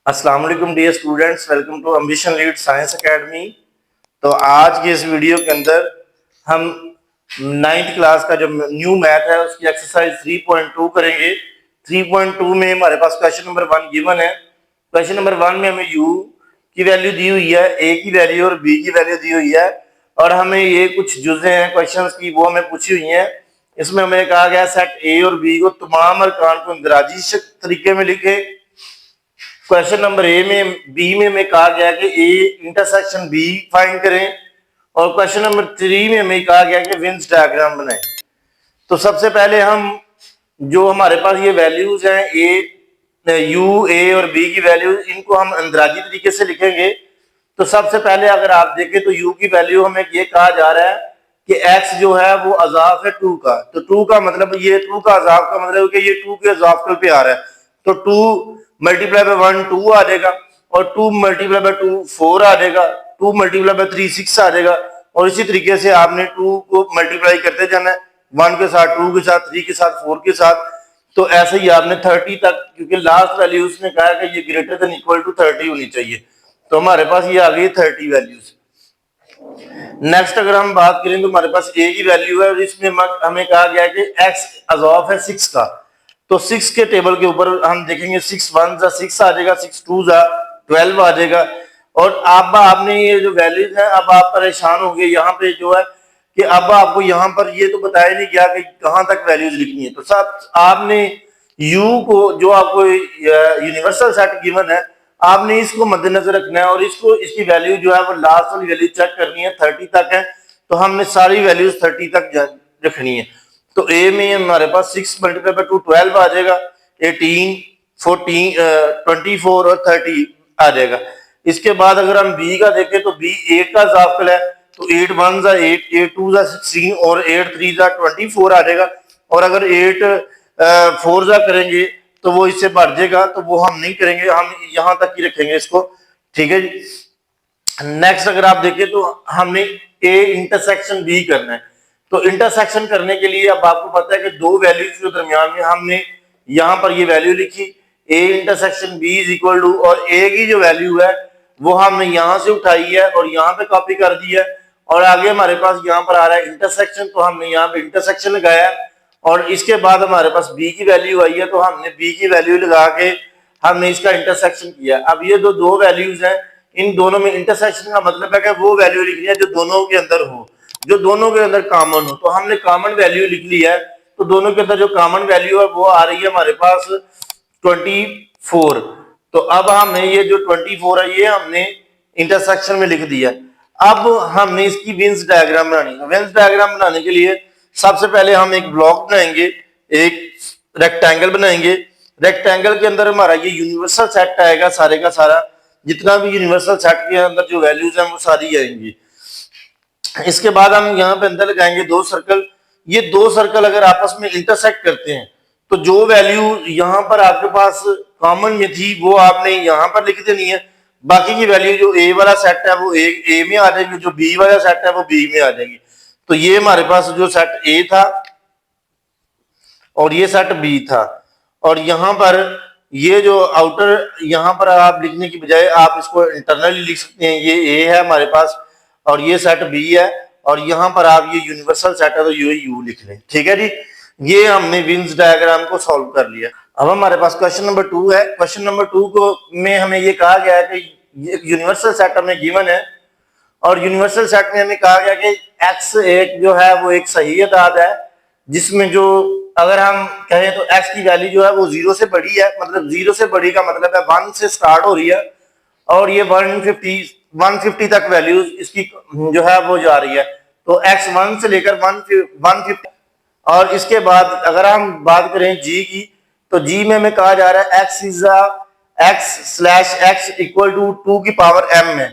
अस्सलाम वालेकुम dear students, welcome to Ambition Lead Science Academy. तो आज की इस वीडियो के अंदर हम 9th क्लास का जो न्यू मैथ है उसकी एक्सरसाइज 3.2 करेंगे। 3.2 में हमारे पास क्वेश्चन नंबर 1 गिवन है। क्वेश्चन नंबर 1 में हमें u की वैल्यू दी हुई है, a की वैल्यू और b की वैल्यू दी हुई है और हमें ये कुछ जुज़े हैं क्वेश्चन की वो हमें पूछी हुई हैं। इसमें हमें कहा गया सेट a और b को तमाम अरकान को इंदराजी तरीके में लिखे। क्वेश्चन नंबर बी में हमें कहा गया कि ए इंटरसेक्शन बी फाइंड करें और क्वेश्चन नंबर 3 में हमें कहा गया कि विन्स डायग्राम बनाएं। तो सबसे पहले हम जो हमारे पास ये वैल्यूज हैं यू ए और बी की वैल्यूज, इनको हम अंदराजी तरीके से लिखेंगे। तो सबसे पहले अगर आप देखें तो यू की वैल्यू हमें ये कहा जा रहा है कि एक्स जो है वो अजाफ है 2 का। तो 2 का मतलब ये 2 का अजाफ का मतलब कि ये 2 के अजाफकल पे आ रहा है। तो 2 मल्टीप्लाई बाय 1 2 आ जाएगा और 2 मल्टीप्लाई बाय 2 4 आ जाएगा, 2 मल्टीप्लाई बाय 3 6 आ जाएगा और इसी तरीके से आपने 2 को मल्टीप्लाई करते जाना है, 1 के साथ, 2 के साथ, 3 के साथ, 4 के साथ। तो ऐसे ही आपने 30 तक, क्योंकि लास्ट वैल्यू उसने कहा कि ये ग्रेटर देन इक्वल टू 30 होनी चाहिए। तो हमारे पास ये आ गई 30 वैल्यूज। नेक्स्ट अगर हम बात करें तो हमारे पास ए की वैल्यू है और इसमें हमें कहा गया कि एक्स अज़ाफ है 6 का। तो 6 के टेबल के ऊपर हम देखेंगे 6 1 जा 6 आ जाएगा, 6 2 जा 12 आ जाएगा। और अब आपने ये जो वैल्यूज है, अब आप परेशान होंगे यहाँ पे जो है कि अब आपको यहाँ पर ये तो बताया नहीं गया कि कहाँ तक वैल्यूज लिखनी है। तो सब आपने u को, जो आपको यूनिवर्सल सेट गिवन है, आपने इसको मद्देनजर रखना है और इसको, इसकी वैल्यू जो है वो लास्ट वाली वैल्यू चेक करनी है, 30 तक है। तो हमने सारी वैल्यूज 30 तक रखनी है। तो ए में हमारे पास 6 मल्टीप्लाई बाय 2 12 आ जाएगा, 18 14 24 और 30 आ जाएगा। इसके बाद अगर हम बी का देखें तो बी 8 का जाफल है। तो 8 1 जा 8, 8 2 जा 16 और 8 3 जा 24 आ जाएगा। और अगर 8 4 जा करेंगे तो वो इससे बढ़ जाएगा, तो वो हम नहीं करेंगे, हम यहां तक ही रखेंगे इसको। ठीक है जी। नेक्स्ट अगर आप देखें तो हमने ए इंटरसेक्शन बी करना है। तो इंटरसेक्शन करने के लिए अब आपको पता है कि दो वैल्यूज के दरमियान में हमने यहां पर ये वैल्यू लिखी, A intersection B is equal to, और ए की जो वैल्यू है वो हमने यहां से उठाई है और यहां पे कॉपी कर दी है और आगे हमारे पास यहां पर आ रहा है इंटरसेक्शन, तो हमने यहां पे इंटरसेक्शन लगाया और इसके बाद हमारे पास बी की वैल्यू आई है तो हमने बी की वैल्यू लगा के हमने इसका इंटरसेक्शन किया। अब ये दो वैल्यूज हैं, इन दोनों में इंटरसेक्शन का मतलब है कि वो वैल्यू लिखनी है जो दोनों के अंदर हो, जो दोनों के अंदर कॉमन हो। तो हमने कॉमन वैल्यू लिख ली है, तो दोनों के अंदर जो कॉमन वैल्यू है वो आ रही है हमारे पास 24। तो अब हमने ये जो 24 है ये हमने इंटरसेक्शन में लिख दिया। अब हमने इसकी विन्स डायग्राम बनानी है। विन्स डायग्राम बनाने के लिए सबसे पहले हम एक ब्लॉक बनाएंगे, एक रेक्टेंगल बनाएंगे। रेक्टेंगल के अंदर हमारा ये यूनिवर्सल सेट आएगा, सारे का सारा जितना भी यूनिवर्सल सेट के अंदर जो वैल्यूज हैं वो सारी आएंगी। इसके बाद हम यहाँ पे अंदर लगाएंगे 2 सर्कल। ये 2 सर्कल अगर आपस में इंटरसेक्ट करते हैं तो जो वैल्यू यहाँ पर आपके पास कॉमन में थी वो आपने यहाँ पर लिख देनी है। बाकी की वैल्यू जो ए वाला सेट है वो ए में आ जाएगी, जो बी वाला सेट है वो बी में आ जाएगी। तो ये हमारे पास जो सेट ए था और ये सेट बी था, और यहाँ पर ये जो आउटर, यहाँ पर आप लिखने की बजाय आप इसको इंटरनली लिख सकते हैं। ये ए है हमारे पास और ये सेट बी है और यहाँ पर आप ये यूनिवर्सल सेट है तो ये यू लिख लें। ठीक है जी, ये हमने विन्स डायग्राम को सॉल्व कर लिया। अब हमारे पास क्वेश्चन नंबर 2 है। क्वेश्चन नंबर 2 को में हमें ये कहा गया है कि यूनिवर्सल सेट हमें गिवन है और यूनिवर्सल सेट में हमें कहा गया कि एक्स एक जो है वो एक सही अदाद है, जिसमें जो अगर हम कहें तो एक्स की वैल्यू जो है वो 0 से बड़ी है, मतलब 0 से बड़ी का मतलब है 1 से स्टार्ट हो रही है और ये 150 तक वैल्यूज इसकी जो है वो जा रही है। तो एक्स 1 से लेकर 150। और इसके बाद अगर हम बात करें जी की, तो जी में हमें कहा जा रहा है x is x/x equal to 2 की पावर m है।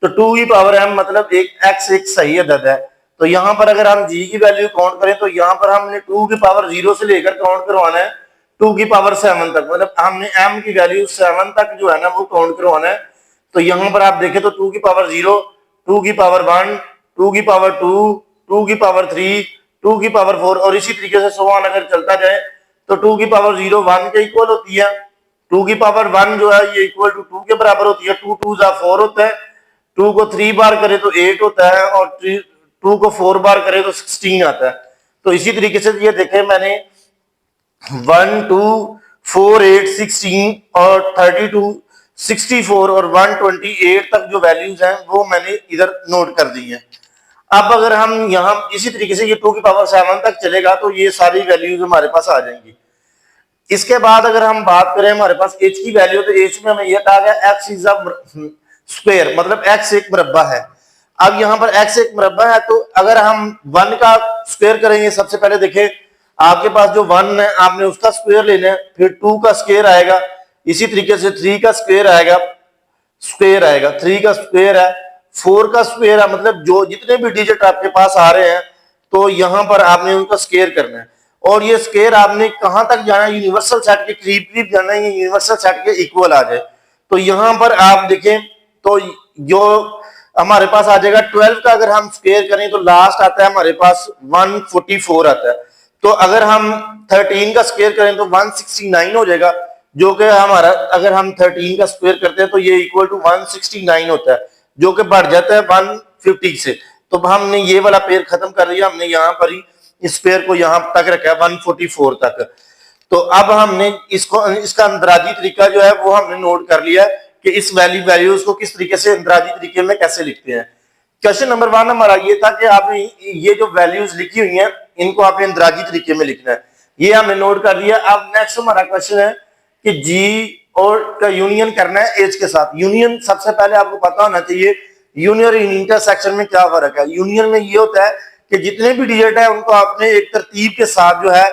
तो 2 की पावर m मतलब एक x एक सही अदद है। तो यहाँ पर अगर हम g की वैल्यू काउंट करें तो यहाँ पर हमने 2 की पावर 0 से लेकर काउंट करवाना है 2 की पावर 7 तक, मतलब हमने m की वैल्यू 7 तक जो है ना वो काउंट करवाना है। तो यहाँ पर आप देखें तो 2 की पावर 0, 2 की पावर 1, 2 की पावर 2, 2 की पावर 3, 2 की पावर 4 और इसी तरीके से 100 अगर चलता जाए तो 2 की पावर 0 1 के इक्वल होती है टू की पावर 1 जो है ये इक्वल टू 2 के बराबर होती है। 2 2 जा 4 होता है, 2 को 3 बार करे तो 8 होता है, और 2 को 4 बार करे तो 16 आता है। तो इसी तरीके से ये देखें मैंने 1 2 4 8 16 और 32 64 और 128 तक जो वैल्यूज हैं वो मैंने इधर नोट कर दी है। अब अगर हम यहां इसी तरीके से ये 2 की पावर 7 तक चलेगा तो ये सारी वैल्यूज हमारे पास आ जाएंगी। इसके बाद अगर हम बात करें हमारे पास h की वैल्यू, तो h में हमें यह कहा गया x इज अ स्क्वायर, मतलब x एक मुरब्बा है। अब यहाँ पर x एक मुरब्बा है, तो अगर हम 1 का स्क्वायर करेंगे, सबसे पहले देखें आपके पास जो 1 है आपने उसका स्क्वायर लेना है, फिर 2 का स्क्वायर आएगा, इसी तरीके से 3 का स्क्वायर आएगा, 3 का स्क्वायर है, 4 का स्क्वायर है, मतलब जो जितने भी डिजिट आपके पास आ रहे हैं तो यहां पर आपने उनका स्क्वायर करना है। और ये स्क्वायर आपने कहां तक जाना है, यूनिवर्सल सेट के करीब करीब जाना है, ये यूनिवर्सल सेट के इक्वल आ जाए। तो यहां पर आप देखें तो जो हमारे पास आ जाएगा 12 का अगर हम स्क्वायर करें तो लास्ट आता है हमारे पास 144 आता है। तो अगर हम 13 का स्क्वायर करें तो 169 हो जाएगा, जो कि हमारा अगर हम 13 का स्क्वायर करते हैं तो ये इक्वल टू 169 होता है, जो कि बढ़ जाता है 150 से। तो हमने ये वाला पेयर खत्म कर दिया, हमने यहाँ पर ही इस पेयर को यहां तक रखा है 144 तक। तो अब हमने इसका अंदराजी तरीका जो है वो हमने नोट कर लिया कि इस वैल्यूज को किस तरीके से अंदराजी तरीके में कैसे लिखते हैं। क्वेश्चन नंबर 1 हमारा ये था कि आपने ये जो वैल्यूज लिखी हुई हैं इनको आपने अंदराजी तरीके में लिखना है, ये हमने नोट कर दिया। अब नेक्स्ट हमारा क्वेश्चन है कि जी और का यूनियन करना है एच के साथ। यूनियन सबसे पहले आपको पता होना चाहिए यूनियन और इंटरसेक्शन में क्या फर्क है। यूनियन में ये होता है कि जितने भी डिजिट है उनको आपने एक तरतीब के साथ जो है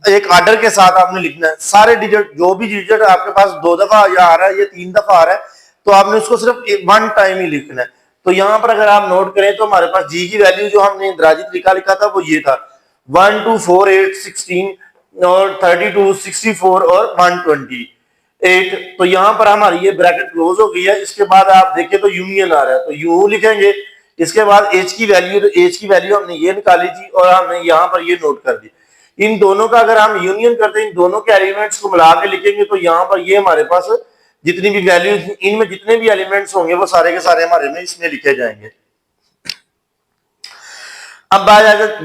एक आर्डर के साथ आपने लिखना है। सारे डिजिट जो भी डिजिट आपके पास 2 दफा या आ रहा है या 3 दफा आ रहा है तो आपने उसको सिर्फ 1 टाइम ही लिखना है। तो यहां पर अगर आप नोट करें तो हमारे पास जी की वैल्यू जो हमने इंदराजी तरीका लिखा था वो ये था 1 2 4 8 16 और 32 64 और 128। तो यहां पर हमारी ये ब्रैकेट क्लोज हो गई है। इसके बाद आप देखें तो यूनियन आ रहा है, तो यू लिखेंगे। इसके बाद एच की वैल्यू, तो एच की वैल्यू हमने ये निकाली थी और हमने यहां पर ये नोट कर दी। इन दोनों का अगर हम यूनियन करते हैं, इन दोनों के एलिमेंट्स को मिला के लिखेंगे तो यहां पर ये हमारे पास जितनी भी वैल्यू, इनमें जितने भी एलिमेंट्स होंगे वो सारे के सारे हमारे में इसमें लिखे जाएंगे। अब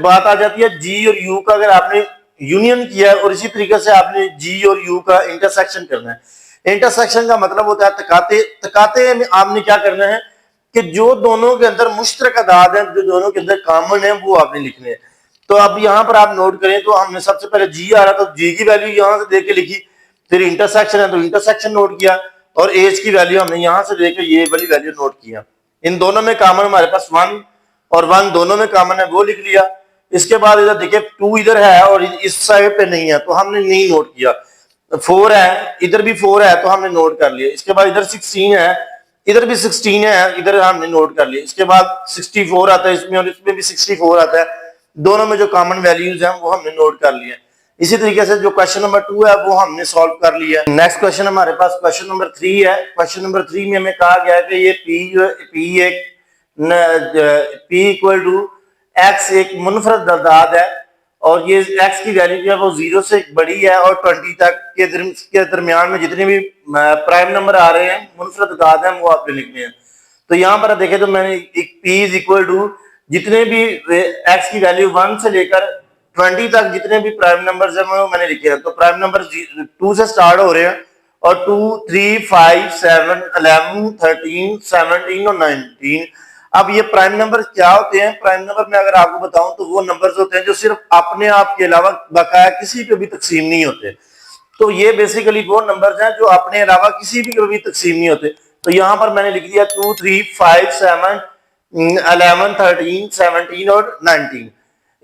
बात आ जाती है जी और यू का। अगर आपने यूनियन किया है और इसी तरीके से आपने जी और यू का इंटरसेक्शन करना है। इंटरसेक्शन का मतलब होता है तकाते। तकाते में आपने क्या करना है कि जो दोनों के अंदर मुश्तरक अदाद है, जो दोनों के अंदर कॉमन है, वो आपने लिखने हैं। तो अब यहां पर आप नोट करें तो हमने सबसे पहले जी आ रहा तो जी की वैल्यू यहां से देके लिखी, फिर इंटरसेक्शन है तो इंटरसेक्शन नोट किया, और एज की वैल्यू हमने यहां से देके ये वाली वैल्यू नोट किया। इन दोनों में कॉमन हमारे पास 1 और 1 दोनों में कॉमन है, वो लिख लिया। इसके बाद इधर देखिए 2 इधर है और इस साइड पे नहीं है तो हमने नहीं नोट किया। 4 है, इधर भी 4 है तो हमने नोट कर लिया। इसके बाद इधर 16 है, इधर भी 16 है, इधर हमने नोट कर लिया। इसके बाद 64 आता है इसमें और इसमें भी 64 आता है, दोनों में जो कॉमन वैल्यूज हैं वो हमने नोट कर लिया। इसी तरीके से जो क्वेश्चन नंबर 2 है वो हमने सॉल्व कर लिया। नेक्स्ट क्वेश्चन हमारे पास क्वेश्चन नंबर 3 है। क्वेश्चन नंबर 3 में हमें कहा गया है कि ये P इक्वल टू x एक मुनफरद अदाद है और ये x की वैल्यू जो है वो 0 से बड़ी है और 20 तक के दरमियान में जितने भी प्राइम नंबर आ रहे हैं मुनफरद अदाद हैं वो आपने लिखने हैं। तो यहाँ पर देखें तो मैंने एक P इज इक्वल टू जितने भी x की वैल्यू 1 से लेकर 20 तक जितने भी प्राइम नंबर्स हैं वो मैंने लिखे हैं। तो प्राइम नंबर 2 से स्टार्ट हो रहे हैं और 2 3 5 7 11 13 17 और 19। अब ये प्राइम नंबर क्या होते हैं? प्राइम नंबर में अगर आपको बताऊं तो वो नंबर्स होते हैं जो सिर्फ अपने आप के अलावा बकाया किसी पे भी तकसीम नहीं होते। तो ये बेसिकली वो नंबर्स हैं जो अपने अलावा किसी भी पे भी तकसीम नहीं होते। तो यहाँ पर मैंने लिख दिया 2 3 5 7 11 13 17 और 19।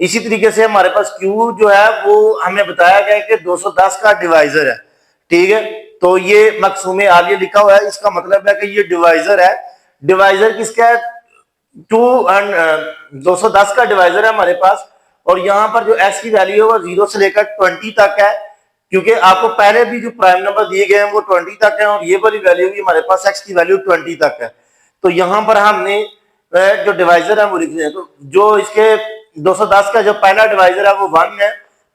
इसी तरीके से हमारे पास Q जो है वो हमें बताया गया है कि 210 का डिवाइजर है, ठीक है। तो ये मकसूमे आगे लिखा हुआ है, इसका मतलब है कि ये डिवाइजर है। डिवाइजर किसका है? 210 का डिवाइजर है हमारे पास। और यहाँ पर जो x की वैल्यू है वो 0 से लेकर 20 तक है, क्योंकि आपको पहले भी जो प्राइम नंबर दिए गए हैं वो 20 तक है और ये वाली वैल्यू भी हमारे पास x की वैल्यू 20 तक है। तो यहाँ पर हमने जो डिवाइजर है वो लिख दिया। तो जो इसके 210 का जो पहला डिवाइजर है वो 1 है,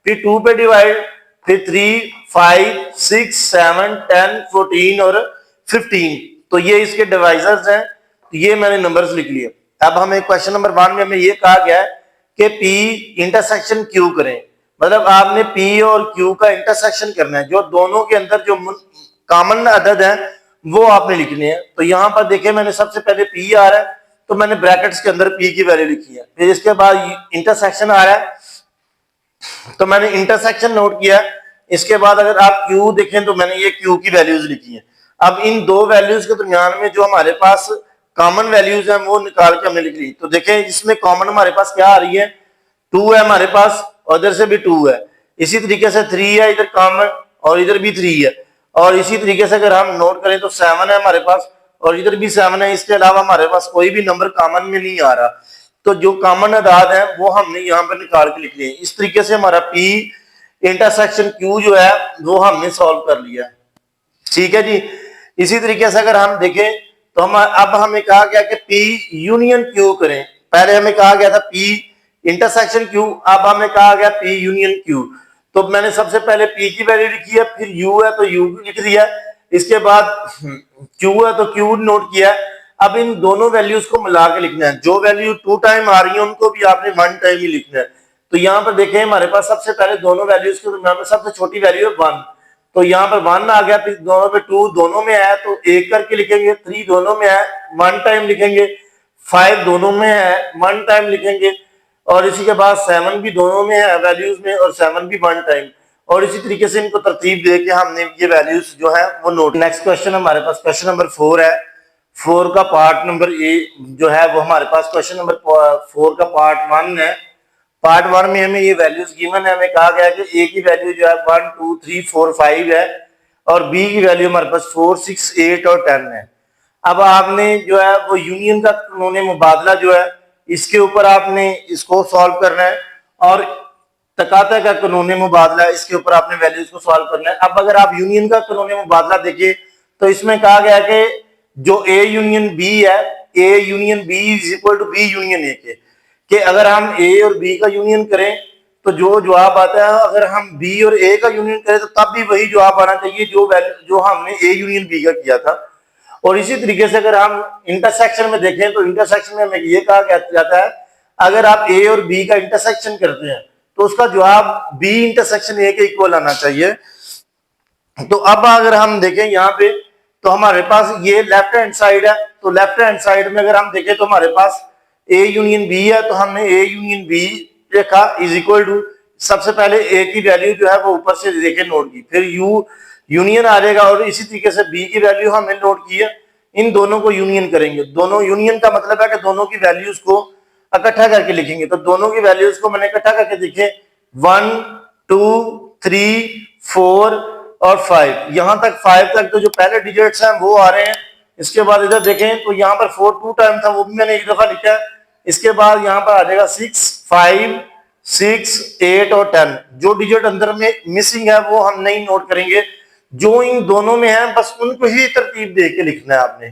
फिर 2 पे डिवाइड फिर 3, 5, 6, 7, 10, 14 और 15। तो ये इसके डिवाइजर्स हैं। तो ये मैंने नंबर्स लिख लिए। अब हमें क्वेश्चन नंबर 1 में हमें ये कहा गया है कि P इंटरसेक्शन Q करें। मतलब आपने P और Q का इंटरसेक्शन करना है, जो दोनों के अंदर जो कॉमन अदद है वो आपने लिखने हैं। तो यहां पर देखिए मैंने सबसे पहले P आ रहा है तो मैंने ब्रैकेट्स के अंदर P की वैल्यू लिखी है। फिर इसके बाद इंटरसेक्शन आ रहा है तो मैंने इंटरसेक्शन नोट किया। इसके बाद अगर आप Q देखें तो मैंने ये Q की वैल्यूज लिखी है। अब इन दो वैल्यूज के दरमियान में जो हमारे पास कॉमन वैल्यूज हैं वो निकाल के हमने लिख ली। तो देखें इसमें कॉमन हमारे पास क्या आ रही है, 2 है हमारे पास और इधर से भी 2 है। इसी तरीके से 3 है इधर कॉमन और इधर भी 3 है। और इसी तरीके से अगर हम नोट करें तो 7 है हमारे पास और इधर भी 7 है। इसके अलावा हमारे पास कोई भी नंबर कॉमन में नहीं आ रहा। तो जो कॉमन अदाद है वो हमने यहाँ पर निकाल के लिख लिए। इस तरीके से हमारा P इंटरसेक्शन Q जो है वो हमने सॉल्व कर लिया। ठीक है जी। इसी तरीके से अगर हम देखें तो हम अब हमें कहा गया कि P यूनियन Q करें। पहले हमें कहा गया था P इंटरसेक्शन Q, अब हमें कहा गया P यूनियन Q। तो मैंने सबसे पहले P की वैल्यू लिखी है, फिर U है तो U लिख दिया, इसके बाद Q है तो Q नोट किया। अब इन दोनों वैल्यूज को मिला के लिखना है। जो वैल्यू 2 टाइम आ रही है उनको भी आपने 1 टाइम ही लिखना है। तो यहाँ पर देखें हमारे पास सबसे पहले दोनों वैल्यूज के दरमियान में सबसे छोटी वैल्यू है 1। तो यहाँ पर 1 आ गया, फिर दोनों में 2 दोनों में है तो 1 करके लिखेंगे, 3 दोनों में है 1 टाइम लिखेंगे, 5 दोनों में है 1 टाइम लिखेंगे और इसी के बाद 7 भी दोनों में है वैल्यूज में और 7 भी 1 टाइम। और इसी तरीके से इनको तरतीब दे के हमने ये वैल्यूज जो है वो नोट। नेक्स्ट क्वेश्चन हमारे पास क्वेश्चन नंबर 4 है। 4 का पार्ट नंबर ए जो है वो हमारे पास क्वेश्चन नंबर 4 का पार्ट 1 है। पार्ट 1 में हमें ये वैल्यूज गिवन है। हमें कहा गया कि ए की वैल्यू जो है 1, 2, 3, 4, 5 है और बी की वैल्यू हमारे पास 4, 6, 8 और 10 है। अब आपने जो है वो यूनियन का कानून मुबादला जो है इसके ऊपर आपने इसको सॉल्व करना है और तकाता का कानून मुबादला इसके ऊपर आपने वैल्यूज को सॉल्व करना है। अब अगर आप यूनियन का कानून मुबादला देखिए तो इसमें कहा गया कि जो ए यूनियन बी है, A union B is equal to B union A के, कि अगर हम ए और बी का यूनियन करें तो जो जवाब आता है, अगर हम बी और ए का यूनियन करें तो तब भी वही जवाब आना चाहिए जो वैल्यू जो हमने ए यूनियन बी का किया था। और इसी तरीके से अगर हम इंटरसेक्शन में देखें तो इंटरसेक्शन में हमें ये कहा जाता है अगर आप ए और बी का इंटरसेक्शन करते हैं तो उसका जवाब बी इंटरसेक्शन ए के इक्वल आना चाहिए। तो अब अगर हम देखें यहाँ पे तो हमारे पास ये लेफ्ट हैंड साइड है। तो लेफ्ट हैंड साइड में अगर हम देखें तो हमारे पास ए यूनियन बी है तो हमने ए यूनियन बी लिखा इज इक्वल टू, सबसे पहले ए की वैल्यू जो है वो ऊपर से देखे नोट की, फिर यू यूनियन आ जाएगा और इसी तरीके से बी की वैल्यू हमने नोट की है। इन दोनों को यूनियन करेंगे। दोनों यूनियन का मतलब है कि दोनों की वैल्यूज को इकट्ठा करके लिखेंगे। तो दोनों की वैल्यूज को मैंने इकट्ठा करके देखे 1, 2, 3, 4 और 5। यहां तक 5 तक तो जो पहले डिजिट्स हैं वो आ रहे हैं। इसके बाद इधर देखें तो यहाँ पर 4 2 टाइम था वो भी मैंने एक दफा लिखा है। इसके बाद यहाँ पर आ जाएगा 6, 5, 6, 8 और 10। जो डिजिट अंदर में मिसिंग है वो हम नहीं नोट करेंगे, जो इन दोनों में है बस उनको ही तरतीब दे के लिखना है आपने।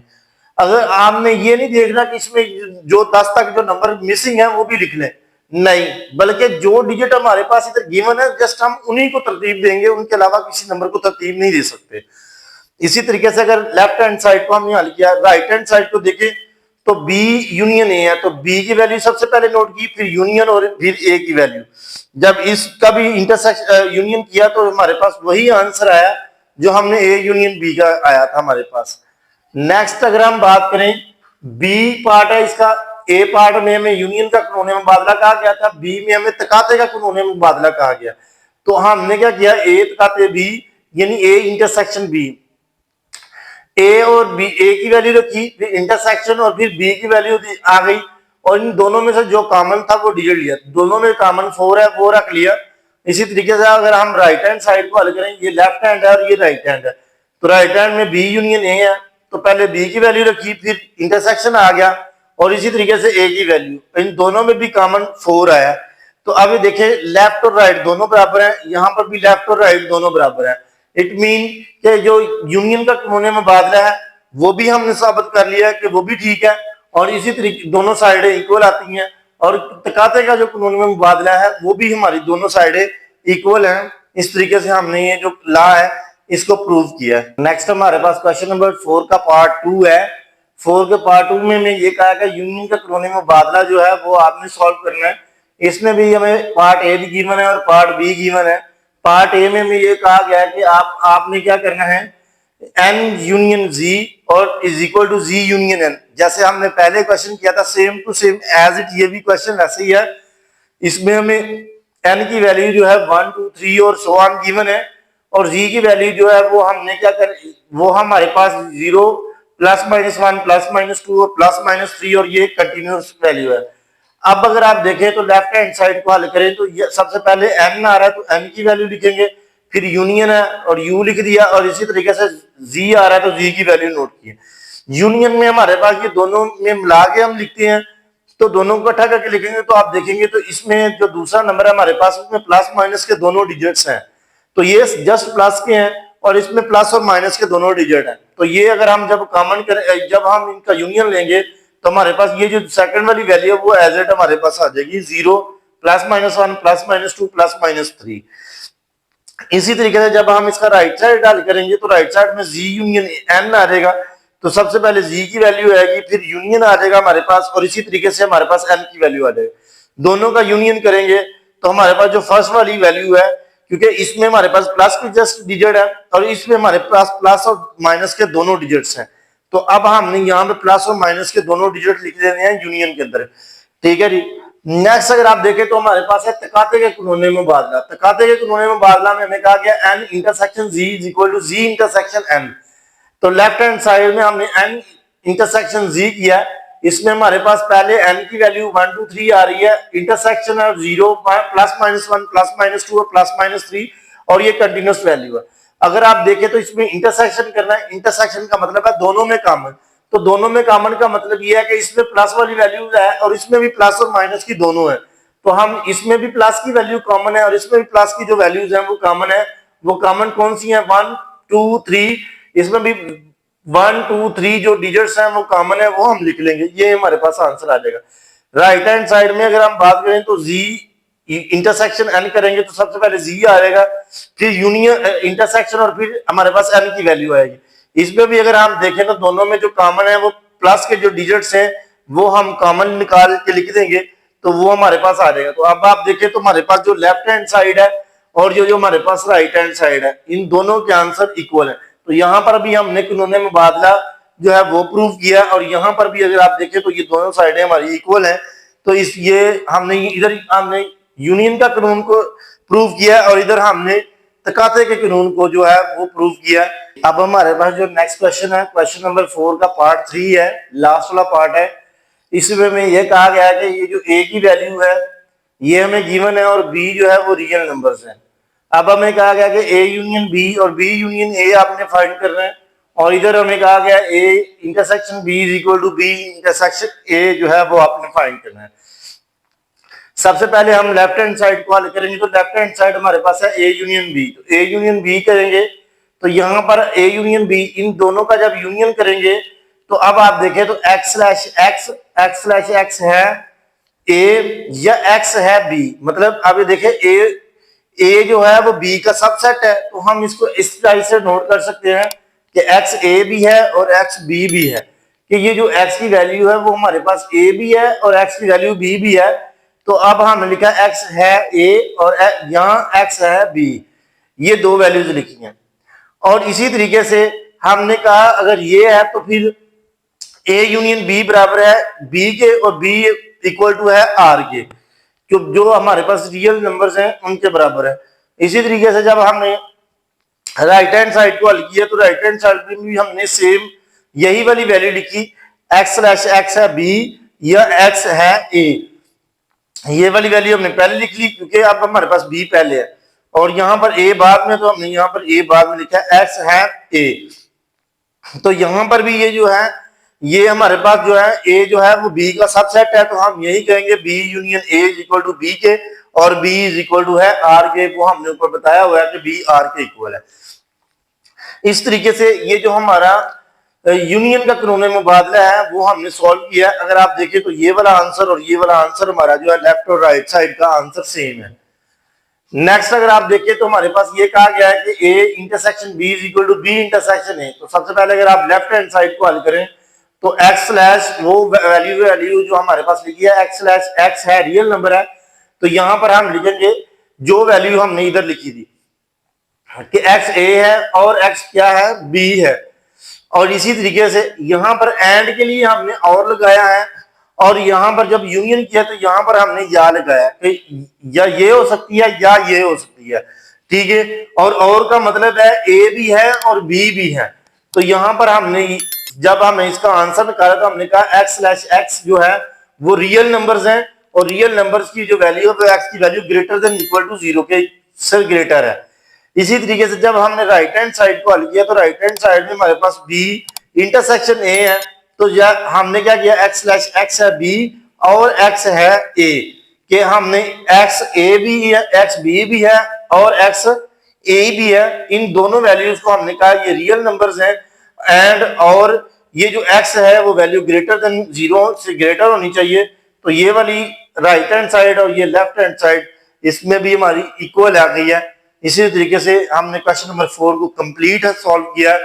अगर आपने ये नहीं देखना कि इसमें जो 10 तक जो नंबर मिसिंग है वो भी लिख लें, नहीं, बल्कि जो डिजिट हमारे पास इधर गिवन है जस्ट हम उन्हीं को तरतीब देंगे, उनके अलावा किसी नंबर को तरतीब नहीं दे सकते। इसी तरीके से अगर लेफ्ट हैंड साइड को हमने हल किया, राइट हैंड साइड को देखें तो बी यूनियन ए है तो बी की वैल्यू सबसे पहले नोट की, फिर यूनियन और फिर ए की वैल्यू। जब इसका भी इंटरसेक्शन यूनियन किया तो हमारे पास वही आंसर आया जो हमने ए यूनियन बी का आया था हमारे पास। नेक्स्ट अगर हम बात करें बी पार्ट है इसका, ए पार्ट में हमें यूनियन का कानून मुबादला कहा गया था, बी में हमें तकाते का कानून मुबादला कहा गया। तो हमने क्या किया, ए तकाते बी यानी ए इंटरसेक्शन बी, ए और बी, ए की वैल्यू रखी, फिर इंटरसेक्शन और फिर बी की वैल्यू आ गई और इन दोनों में से जो कॉमन था वो डिजिट लिया। दोनों में कॉमन 4 है वो रख लिया। इसी तरीके से अगर हम राइट हैंड साइड को हल करें, ये लेफ्ट हैंड है और ये राइट हैंड है, तो राइट हैंड में बी यूनियन ए है तो पहले बी की वैल्यू रखी, फिर इंटरसेक्शन आ गया और इसी तरीके से ए की वैल्यू, इन दोनों में भी कॉमन 4 आया। तो अब देखें लेफ्ट और राइट दोनों बराबर है, यहाँ पर भी लेफ्ट और राइट दोनों बराबर है। इट मीन कि जो यूनियन का कानून मुबादला है वो भी हमने साबित कर लिया है कि वो भी ठीक है और इसी तरीके दोनों साइडें इक्वल आती हैं और तकाते का जो कानून मुबादला है वो भी हमारी दोनों साइडें इक्वल हैं। इस तरीके से हमने ये जो लॉ है इसको प्रूव किया है। नेक्स्ट हमारे पास क्वेश्चन नंबर 4 का पार्ट 2 है। 4 के पार्ट 2 में ये कहा कि यूनियन का क्रोनिम मुबादला जो है वो आपने सॉल्व करना है। इसमें भी हमें पार्ट ए भी गिवन है और पार्ट बी गिवन है। पार्ट ए में भी ये कहा गया है कि आपने क्या करना है, n यूनियन z और is equal to z union n। जैसे हमने पहले क्वेश्चन किया था same to same as it, ये भी क्वेश्चन ऐसे ही है। इसमें हमें n की वैल्यू जो है 1 2 3 और सो ऑन गिवन है और z की वैल्यू जो है वो हमने क्या कर, वो हमारे पास 0 प्लस माइनस 1 प्लस माइनस 2 और प्लस माइनस 3 और ये कंटिन्यूस वैल्यू है। अब अगर आप देखें तो लेफ्ट हैंड साइड को हल करें तो ये सबसे पहले n आ रहा है तो n की वैल्यू लिखेंगे, फिर यूनियन है और u लिख दिया और इसी तरीके से z आ रहा है तो z की वैल्यू नोट की। यूनियन में हमारे पास ये दोनों में मिला के हम लिखते हैं तो दोनों को इकट्ठा करके लिखेंगे तो आप देखेंगे तो इसमें जो दूसरा नंबर है हमारे पास उसमें प्लस माइनस के दोनों डिजिट्स हैं, तो ये जस्ट प्लस के हैं और इसमें प्लस और माइनस के दोनों डिजिट हैं। तो ये अगर हम जब कॉमन करें, जब हम इनका यूनियन लेंगे तो हमारे पास ये जो सेकंड वाली वैल्यू है वो एज इट हमारे पास आ जाएगी 0 plus minus 1 plus minus 2 plus minus 3। इसी तरीके से जब हम इसका राइट साइड हल करेंगे तो राइट साइड में z यूनियन n आ जाएगा, तो सबसे पहले z की वैल्यू आएगी फिर यूनियन आ जाएगा हमारे पास और इसी तरीके से हमारे पास n की वैल्यू आ जाएगी। दोनों का यूनियन करेंगे तो हमारे पास जो फर्स्ट वाली वैल्यू है, क्योंकि इसमें हमारे पास प्लस की जस्ट डिजिट है और इसमें हमारे पास प्लस और माइनस के दोनों डिजिट्स हैं, तो अब हमने यहाँ पे प्लस और माइनस के दोनों डिजिट लिख देने हैं यूनियन के अंदर। ठीक है जी। नेक्स्ट अगर आप देखें तो हमारे पास है तकाते के कानून मुबादला। तकाते के कानून मुबादला में हमें कहा गया n intersection z is equal to z intersection n। तो लेफ्ट हैंड साइड में हमने n इंटरसेक्शन z किया, इसमें हमारे पास पहले n की वैल्यू 1 2 3 आ रही है, इंटरसेक्शन है 0 प्लस माइनस 1 प्लस माइनस 2 और प्लस माइनस 3 और ये कंटिन्यूस वैल्यू है। अगर आप देखें तो इसमें इंटरसेक्शन करना है, इंटरसेक्शन का मतलब है दोनों में कॉमन, तो दोनों में कॉमन का मतलब ये है कि इसमें प्लस वाली वैल्यू है और इसमें भी प्लस और माइनस की दोनों है, तो हम इसमें भी प्लस की वैल्यू कॉमन है और इसमें भी प्लस की जो वैल्यूज हैं वो कॉमन है। वो कॉमन कौन सी है, 1 2 3, इसमें भी 1 2 3 जो डिजिट्स हैं वो कॉमन है, वो हम लिख लेंगे, ये हमारे पास आंसर आ जाएगा। राइट हैंड साइड में अगर हम बात करें तो z इंटरसेक्शन n करेंगे तो सबसे पहले z आएगा, फिर यूनियन इंटरसेक्शन और फिर हमारे पास n की वैल्यू आएगी। इसमें भी अगर हम देखें तो दोनों में जो कॉमन है वो प्लस के जो डिजिट्स हैं वो हम कॉमन निकाल के लिख देंगे तो वो हमारे पास आ जाएगा। तो अब आप देखें तो हमारे पास जो लेफ्ट हैंड साइड है और जो हमारे पास राइट हैंड साइड है इन दोनों के आंसर इक्वल है। तो यहाँ पर भी हमने कानून मुबादला जो है वो प्रूव किया और यहाँ पर भी अगर आप देखें तो ये दोनों साइडें हमारी इक्वल हैं, तो इस ये हमने इधर हमने यूनियन का कानून को प्रूव किया और इधर हमने तकाते के कानून को जो है वो प्रूव किया। अब हमारे पास जो नेक्स्ट क्वेश्चन है क्वेश्चन नंबर 4 का पार्ट 3 है, लास्ट वाला पार्ट है। इसमें में ये कहा गया है कि ये जो a की वैल्यू है ये हमें गिवन है और b जो है वो रियल नंबर्स हैं। अब हमें कहा गया कि a यूनियन b और b यूनियन a आपने फाइंड करना है और इधर हमें कहा गया a intersection b is equal to b intersection a जो है वो आपने फाइंड करना है। सबसे पहले हम लेफ्ट हैंड साइड को हल करेंगे तो लेफ्ट हैंड साइड हमारे पास है a यूनियन b, तो a यूनियन b करेंगे तो यहाँ पर a यूनियन b इन दोनों का जब यूनियन करेंगे तो अब आप देखें तो x है a या x है b, मतलब अब ये देखें a जो है वो b का सबसेट है, तो हम इसको इस तरह से नोट कर सकते हैं कि x a भी है और x b भी है, कि ये जो x की वैल्यू है वो हमारे पास a भी है और x की वैल्यू b भी है। तो अब हमने लिखा x है a और यहाँ x है b, ये दो वैल्यूज लिखी हैं। और इसी तरीके से हमने कहा अगर ये है तो फिर a यूनियन b बराबर है b के और b इक्वल टू है r के, जो हमारे पास रियल नंबर्स हैं उनके बराबर है। इसी तरीके से जब हमने राइट हैंड साइड को हल किया तो राइट हैंड साइड में भी हमने सेम यही वाली वैल्यू लिखी, x है b या x है a, ये वाली वैल्यू हमने पहले लिख ली क्योंकि अब हमारे पास b पहले है और यहाँ पर a बाद में, तो हमने यहाँ पर a बाद में लिखा है x है a। तो यहाँ पर भी ये जो है ये हमारे पास जो है a जो है वो b का सबसेट है, तो हम यही कहेंगे b union a is equal to b के और b इज इक्वल टू है r के, वो हमने ऊपर बताया हुआ है कि b r के इक्वल है। इस तरीके से ये जो हमारा यूनियन का कानून मुबादला है वो हमने सॉल्व किया। अगर आप देखें तो ये वाला आंसर और ये वाला आंसर हमारा जो है लेफ्ट और राइट साइड का आंसर सेम है। नेक्स्ट अगर आप देखें तो हमारे पास ये कहा गया है कि A intersection B is equal to B intersection A. तो सबसे पहले अगर आप लेफ्ट हैंड साइड को हल करें तो एक्स स्लैश वो वैल्यू जो हमारे पास लिखी है एक्स स्लैश एक्स है, रियल नंबर है, तो यहां पर हम लिखेंगे जो वैल्यू हमने इधर लिखी थी कि एक्स ए है और एक्स क्या है, बी है। और इसी तरीके से यहां पर एंड के लिए हमने और लगाया है, और यहां पर जब यूनियन किया तो यहां पर हमने या लगाया कि या ये हो सकती है या ये हो सकती है, ठीक है। और का मतलब है ए भी है और बी भी है। तो यहां पर हमने जब हमने इसका आंसर निकाला तो हमने कहा एक्स स्लैश एक्स जो है वो रियल नंबर्स हैं, और रियल नंबर्स की जो वैल्यू है वो एक्स की value greater than equal to 0 के से ग्रेटर है। इसी तरीके से जब हमने राइट हैंड साइड को हल किया तो राइट हैंड साइड में हमारे पास बी इंटरसेक्शन ए है, तो हमने क्या किया एक्स स्लैश एक्स है बी और एक्स है ए, कि हमने एक्स ए भी है, एक्स बी भी है और एक्स ए भी है। इन दोनों वैल्यूज को हमने कहा ये रियल नंबर्स हैं, एंड और ये जो एक्स है वो वैल्यू ग्रेटर देन 0 से ग्रेटर होनी चाहिए। तो ये वाली राइट हैंड साइड और ये लेफ्ट हैंड साइड इसमें भी हमारी इक्वल आ गई है। इसी तरीके से हमने क्वेश्चन नंबर 4 को कंप्लीट सॉल्व किया।